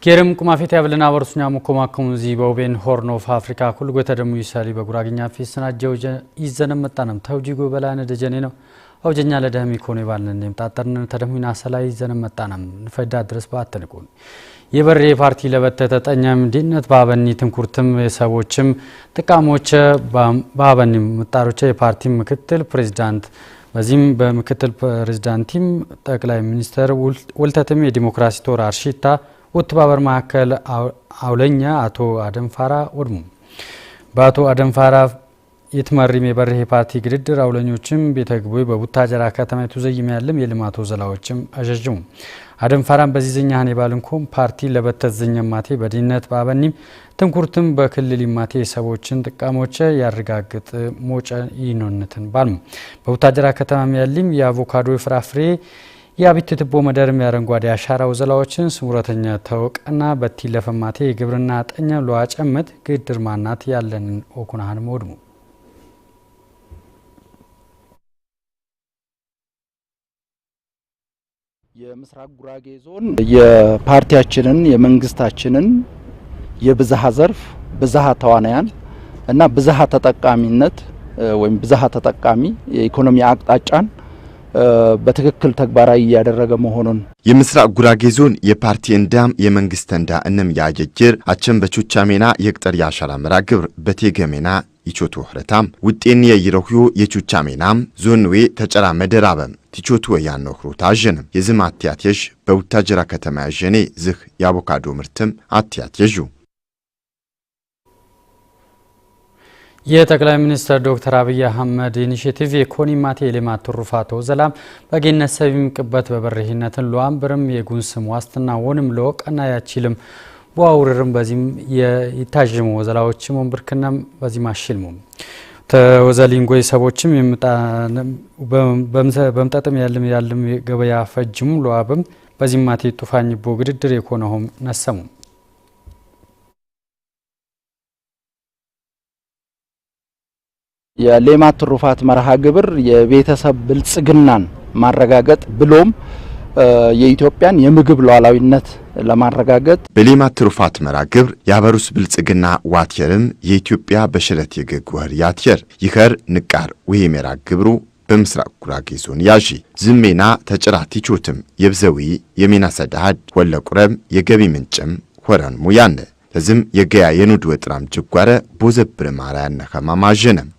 ኬርም ቁማፊት ያብለና ወርሱኛ ሙኮማከሙ ዚባውቤን ሆርን ኦፍ አፍሪካ ኩል ጎተደሙ ይሳሊ በጉራግኛ ፊስናጀው ይዘነም መጣነም ተውጂጎ በላነ ደጀኔ ነው አውጀኛ ለደህሚ ኮኔ ባልነን የምጣጠርን ተደሙና ሰላይ ይዘነም መጣነም ንፈዳ ድረስ ባተንቁን የበሬ ፓርቲ ለበተተ ጠኛም ዲነት ባበኒ ትንኩርትም የሰቦችም ጥቃሞች ባበኒ ምጣሮች የፓርቲ ምክትል ፕሬዝዳንት በዚህም በምክትል ፕሬዝዳንቲም ጠቅላይ ሚኒስተር ወልተተም የዲሞክራሲ ቶር አርሺታ ወጥባበር ማከለ አውለኛ አቶ አደምፋራ ወድሙ ባቶ አደምፋራ የትመሪም የበርሄ ፓርቲ ግድድር አውለኞችም ቤተግቦይ በቡታጀራ ከተማ የተዘይም ያለም የልማቶ ዘላዎችም አጀጁ አደምፋራም በዚህኛህን የባልንኩም ፓርቲ ለበተዘኛማቴ በዲነት ባበኒም ትንኩርትም በክልል ማቴ ሰቦችን ጥቃሞች ያረጋግጥ ሞጨ ይኖነትን ባልሙ በቡታጀራ ከተማ ያለም የአቮካዶ ፍራፍሬ ያቢት ትቦ መደርም ያረንጓዴ አሻራው ዘላዎችን ስሙረተኛ ተወቀና በቲ ለፈማቴ ግብርና ጠኛ ለዋጨመት ግድር ማናት ያለን ኦኩናን ሞድሙ የምስራቅ ጉራጌ ዞን የፓርቲያችንን የመንግስታችንን የብዝሃ ዘርፍ ብዝሃ ተዋናያን እና ብዝሃ ተጠቃሚነት ወይም ብዝሃ ተጠቃሚ የኢኮኖሚ አቅጣጫን በትክክል ተግባራዊ ያደረገ መሆኑን የምስራቅ ጉራጌ ዞን የፓርቲ እንዳም የመንግስት እንዳ እንም ያጀጅር አቸም በቹቻሜና የቅጠር ያሻራ መራግብር በቴገሜና ይቾቱ ህረታም ውጤን የይረሁ የቹቻሜናም ዞንዌ ተጨራ መደራበም ቲቾቱ ያነኽሩ ታጀንም የዝም አትያትየሽ በቡታጀራ ከተማ ያጀኔ ዝህ የአቮካዶ ምርትም አትያትየጁ የጠቅላይ ሚኒስትር ዶክተር አብይ አህመድ ኢኒሺየቲቭ የኮኒማቴ የልማት ትሩፋቶ ዘላም በጌነት ሰቢም ቅበት በበረሂነትን ሉአምብርም የጉንስም ዋስትና ወንም ለወቀና ያቺልም ዋውርርም በዚህም የታጅሙ ዘላዎችም ወንብርክናም በዚህ ማሽልሙ ተወዘሊንጎይ ሰቦችም በመጣጠም ያለም ገበያ ፈጅሙ ለዋብም በዚህ ማቴ ጡፋኝቦ ግድድር የኮነሆም ነሰሙ የሌማት ትሩፋት መርሃ ግብር የቤተሰብ ብልጽግናን ማረጋገጥ ብሎም የኢትዮጵያን የምግብ ሉዓላዊነት ለማረጋገጥ በሌማት ትሩፋት መርሃ ግብር ያበሩስ ብልጽግና ዋትየርም የኢትዮጵያ በሽረት የገግወር ያትየር ይኸር ንቃር ወይ መርሃ ግብሩ በምስራቅ ጉራጌ ዞን ያጂ ዝሜና ተጨራቲቾትም የብዘዊ የሚና ሰዳድ ወለቁረም የገቢ ምንጭም ሆረን ሙያነ ለዝም የገያ የኑድ ወጥራም ጅጓረ ቦዘብር ማራያነ ከማማጀነም